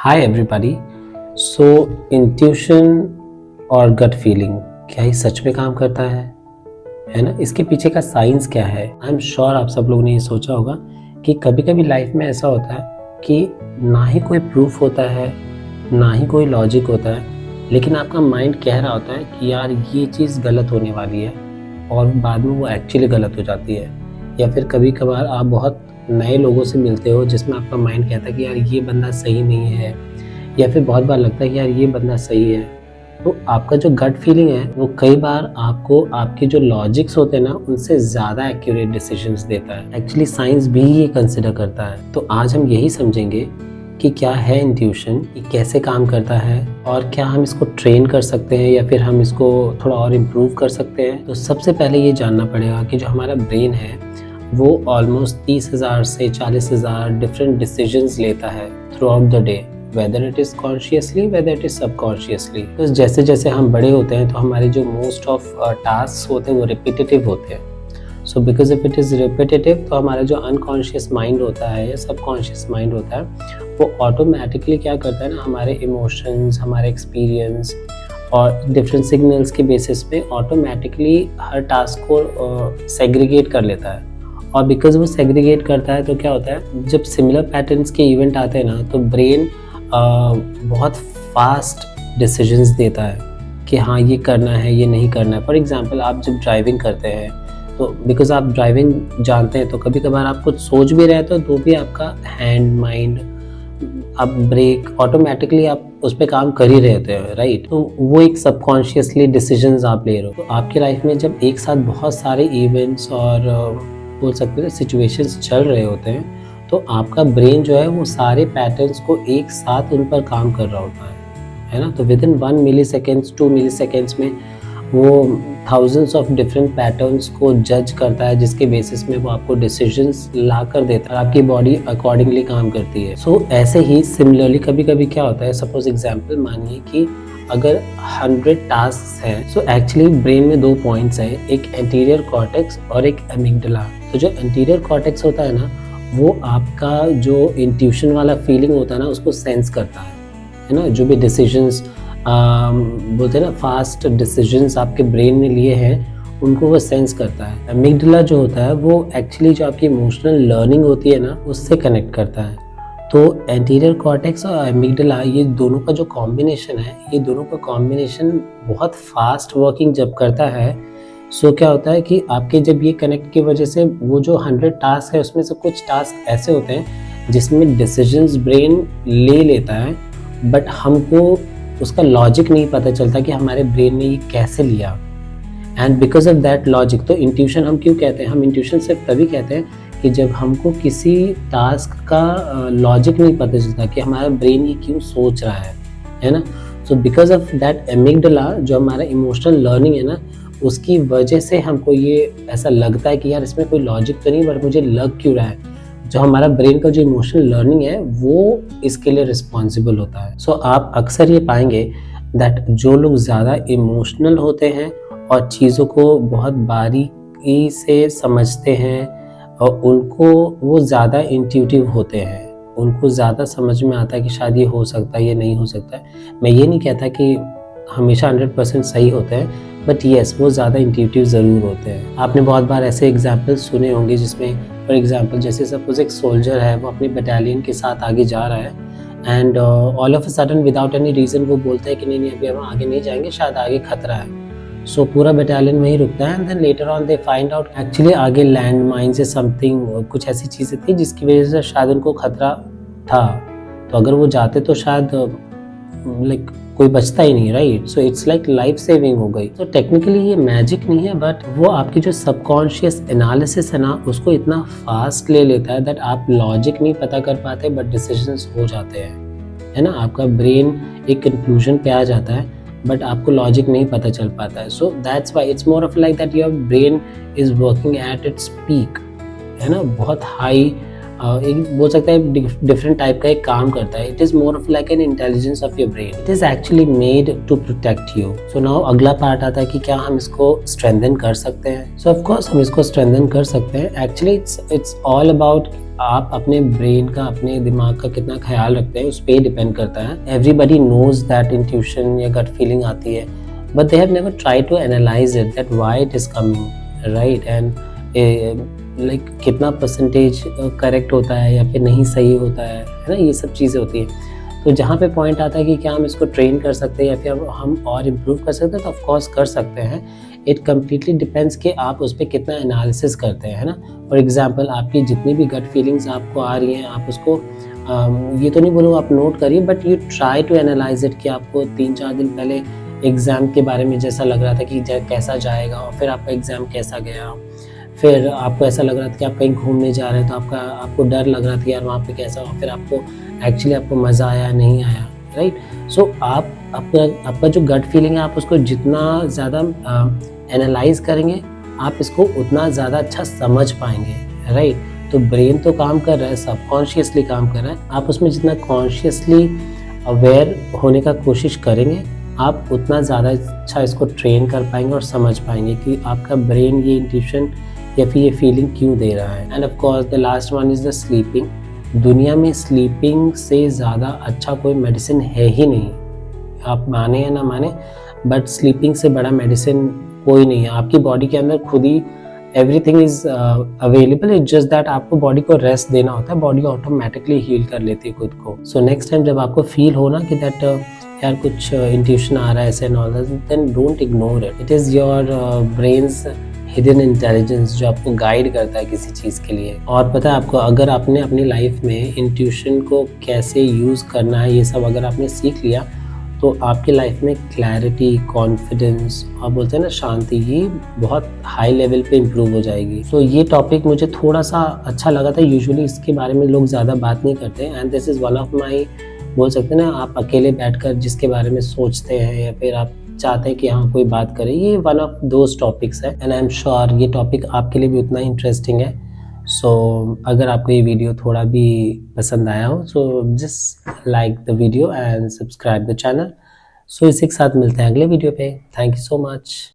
Hi everybody. सो intuition और gut feeling क्या ये सच में काम करता है ना? इसके पीछे का साइंस क्या है? आई एम श्योर आप सब लोगों ने ये सोचा होगा कि कभी कभी लाइफ में ऐसा होता है कि ना ही कोई प्रूफ होता है, ना ही कोई लॉजिक होता है, लेकिन आपका माइंड कह रहा होता है कि यार ये चीज़ गलत होने वाली है और बाद में वो एक्चुअली गलत हो जाती है। या फिर कभी कभार आप बहुत नए लोगों से मिलते हो जिसमें आपका माइंड कहता है कि यार ये बंदा सही नहीं है, या फिर बहुत बार लगता है कि यार ये बंदा सही है। तो आपका जो गट फीलिंग है वो कई बार आपको आपके जो लॉजिक्स होते हैं ना उनसे ज़्यादा एक्यूरेट डिसीजंस देता है। एक्चुअली साइंस भी ये कंसिडर करता है। तो आज हम यही समझेंगे कि क्या है इंट्यूशन, ये कैसे काम करता है और क्या हम इसको ट्रेन कर सकते हैं या फिर हम इसको थोड़ा और इम्प्रूव कर सकते हैं। तो सबसे पहले ये जानना पड़ेगा कि जो हमारा ब्रेन है वो ऑलमोस्ट 30,000 से 40,000 डिफरेंट डिसीजंस लेता है through out the day, whether it is consciously whether it is subconsciously. तो जैसे जैसे हम बड़े होते हैं तो हमारे जो मोस्ट ऑफ टास्क होते हैं वो रिपीटेटिव होते हैं। So because if it is repetitive तो हमारा जो अनकॉन्शियस माइंड होता है या सबकॉन्शियस माइंड होता है वो ऑटोमेटिकली क्या करता है ना, हमारे इमोशंस, हमारे एक्सपीरियंस और डिफरेंट सिग्नल्स के बेसिस पे ऑटोमेटिकली हर टास्क को सेग्रीगेट कर लेता है। और बिकॉज वो सेग्रीगेट करता है तो क्या होता है, जब सिमिलर पैटर्न्स के इवेंट आते हैं ना तो ब्रेन बहुत फास्ट डिसीजंस देता है कि हाँ ये करना है, ये नहीं करना है। फॉर एग्जांपल आप जब ड्राइविंग करते हैं तो बिकॉज आप ड्राइविंग जानते हैं तो कभी कभार आप कुछ सोच भी रहे तो भी आपका हैंड, माइंड, आप ब्रेक ऑटोमेटिकली आप उस पर काम कर ही रहते हैं, राइट? तो वो एक सबकॉन्शियसली डिसीजंस आप ले रहे हो। तो आपकी लाइफ में जब एक साथ बहुत सारे इवेंट्स और बोल सकते हैं सिचुएशंस चल रहे होते हैं तो आपका ब्रेन जो है वो सारे पैटर्न्स को एक साथ उन पर काम कर रहा होता है ना? तो within 1 milliseconds 2 milliseconds में वो थाउजेंड्स ऑफ डिफरेंट पैटर्न्स को जज करता है, जिसके बेसिस में वो आपको डिसीजंस ला कर देता है, आपकी बॉडी अकॉर्डिंगली काम करती है। सो ऐसे ही सिमिलरली कभी कभी क्या होता है, सपोज एग्जाम्पल मानिए कि अगर 100 टास्क हैं, सो एक्चुअली ब्रेन में 2 पॉइंट्स हैं, एक एंटीरियर कॉर्टेक्स और एक एमिगडाला। तो जो एंटीरियर कॉर्टेक्स होता है ना वो आपका जो इंट्यूशन वाला फीलिंग होता है ना उसको सेंस करता है ना? जो भी डिसीजंस बोलते हैं ना, फास्ट डिसीजंस आपके ब्रेन ने लिए हैं उनको वो सेंस करता है। एमिगडाला जो होता है वो एक्चुअली जो आपकी इमोशनल लर्निंग होती है ना उससे कनेक्ट करता है। तो एंटीरियर कॉर्टेक्स और एमिगडाला ये दोनों का जो कॉम्बिनेशन है, ये दोनों का कॉम्बिनेशन बहुत फास्ट वर्किंग जब करता है सो क्या होता है कि आपके जब ये कनेक्ट की वजह से वो जो 100 टास्क है उसमें से कुछ टास्क ऐसे होते हैं जिसमें डिसीजंस ब्रेन ले लेता है बट हमको उसका लॉजिक नहीं पता चलता कि हमारे ब्रेन ने ये कैसे लिया। And because of that logic, तो इंट्यूशन हम क्यों कहते हैं? हम इंट्यूशन सिर्फ तभी कहते हैं कि जब हमको किसी टास्क का लॉजिक नहीं पता चलता कि हमारा ब्रेन ये क्यों सोच रहा है ना? So because of that amygdala जो हमारा इमोशनल लर्निंग है ना उसकी वजह से हमको ये ऐसा लगता है कि यार इसमें कोई लॉजिक तो नहीं बट मुझे लग क्यों रहा है। जो हमारा ब्रेन का जो इमोशनल लर्निंग है वो इसके लिए रिस्पॉन्सिबल होता है। सो आप अक्सर ये पाएंगे दैट जो लोग ज़्यादा इमोशनल होते हैं और चीज़ों को बहुत बारीकी से समझते हैं और उनको वो ज़्यादा इंट्यूटिव होते हैं, उनको ज़्यादा समझ में आता है कि शायद ये हो सकता है, ये नहीं हो सकता है। मैं ये नहीं कहता कि हमेशा 100% सही होते हैं बट येस वो ज़्यादा इंट्यूटिव ज़रूर होते हैं। आपने बहुत बार ऐसे एग्जाम्पल्स सुने होंगे जिसमें फॉर एग्जाम्पल जैसे सपोज एक सोल्जर है, वो अपनी बटालियन के साथ आगे जा रहा है and all of a sudden without any reason वो बोलता है कि नहीं अभी हम आगे नहीं जाएंगे, शायद आगे खतरा है। सो पूरा बटालियन वहीं रुकता है and then later on they find out actually आगे लैंड माइन से समथिंग कुछ ऐसी चीज़ें थी जिसकी वजह से शायद उनको खतरा था। तो अगर वो जाते तो शायद लाइक कोई बचता ही नहीं, right? So it's like life saving हो गई। तो टेक्निकली ये मैजिक नहीं है बट वो आपकी जो सबकॉन्शियस एनालिसिस है ना उसको इतना फास्ट ले लेता है दैट आप लॉजिक नहीं पता कर पाते बट डिसीजंस हो जाते हैं, है ना? आपका ब्रेन एक कंक्लूजन पे आ जाता है बट आपको लॉजिक नहीं पता चल पाता है। So that's why it's more of like that your brain is working at its peak, है ना? बहुत हाई एक बोल सकते हैं डिफरेंट टाइप का एक काम करता है. It is more of like an intelligence of your brain. It is actually made to protect you. So now अगला पार्ट आता है कि क्या हम इसको स्ट्रेंथन कर सकते हैं. सो ऑफ कोर्स हम इसको स्ट्रेंथन कर सकते हैं. एक्चुअली इट्स ऑल अबाउट आप अपने ब्रेन का, अपने दिमाग का कितना ख्याल रखते हैं, उस पर डिपेंड करता है. एवरीबडी नोज दैट इंट्यूशन या गट फीलिंग आती है, but they have never try to analyse it that why it is coming, right. And like कितना परसेंटेज करेक्ट होता है या फिर नहीं सही होता है ना, ये सब चीज़ें होती है. तो जहाँ पे पॉइंट आता है कि क्या हम इसको ट्रेन कर सकते हैं या फिर हम और इम्प्रूव कर सकते हैं, तो ऑफकोर्स कर सकते हैं. इट कम्प्लीटली डिपेंड्स कि आप उस पर कितना एनालिसिस करते हैं, है ना. फॉर एग्जांपल आपकी जितनी भी गट फीलिंग्स आपको आ रही हैं, आप उसको ये तो नहीं बोलूँ आप नोट करिए, but you try to analyse it. कि आपको 3-4 दिन पहले एग्ज़ाम के बारे में जैसा लग रहा था कि कैसा जाएगा, और फिर आपका एग्ज़ाम कैसा गया. फिर आपको ऐसा लग रहा था कि आप कहीं घूमने जा रहे हैं, तो आपको डर लग रहा था कि यार वहाँ पे कैसा हो. फिर आपको मज़ा आया नहीं आया, राइट. सो आपका जो गट फीलिंग है, आप उसको जितना ज़्यादा एनालाइज करेंगे, आप इसको उतना ज़्यादा अच्छा समझ पाएंगे, राइट. तो ब्रेन तो काम कर रहा है, सबकॉन्शियसली काम कर रहा है. आप उसमें जितना कॉन्शियसली अवेयर होने का कोशिश करेंगे, आप उतना ज़्यादा अच्छा इसको ट्रेन कर पाएंगे और समझ पाएंगे कि आपका ब्रेन ये इंट्यूशन या फिर ये फीलिंग क्यों दे रहा है. End of course the last one is the sleeping. दुनिया में स्लीपिंग से ज़्यादा अच्छा कोई मेडिसिन है ही नहीं. आप माने या ना माने, बट स्लीपिंग से बड़ा मेडिसिन कोई नहीं है. आपकी बॉडी के अंदर खुद ही everything is available. It's just that आपको बॉडी को रेस्ट देना होता है. बॉडी ऑटोमेटिकली हील कर लेती है खुद को. सो नेक्स्ट टाइम जब आपको फील हो ना कि दैट यार कुछ इंट्यूशन आ रहा है ऐसे and all that, then don't ignore it. It is your brain's hidden intelligence जो आपको गाइड करता है किसी चीज़ के लिए. और पता है आपको, अगर आपने अपनी लाइफ में इंट्यूशन को कैसे यूज़ करना है, ये सब अगर आपने सीख लिया, तो आपकी लाइफ में क्लैरिटी, कॉन्फिडेंस और बोलते हैं ना शांति, ये बहुत हाई लेवल पे इम्प्रूव हो जाएगी. तो ये टॉपिक मुझे थोड़ा सा अच्छा लगा था. यूजुअली इसके बारे में लोग ज़्यादा बात नहीं करते, and this is one of my, बोल सकते हैं ना, आप अकेले बैठकर जिसके बारे में सोचते हैं या फिर आप चाहते हैं कि हाँ कोई बात करे, ये वन ऑफ दोज टॉपिक्स है. एंड आई एम श्योर ये टॉपिक आपके लिए भी उतना इंटरेस्टिंग है. सो अगर आपको ये वीडियो थोड़ा भी पसंद आया हो, so just like the video and subscribe the channel. So इसी के साथ मिलते हैं अगले वीडियो पे. Thank you so much.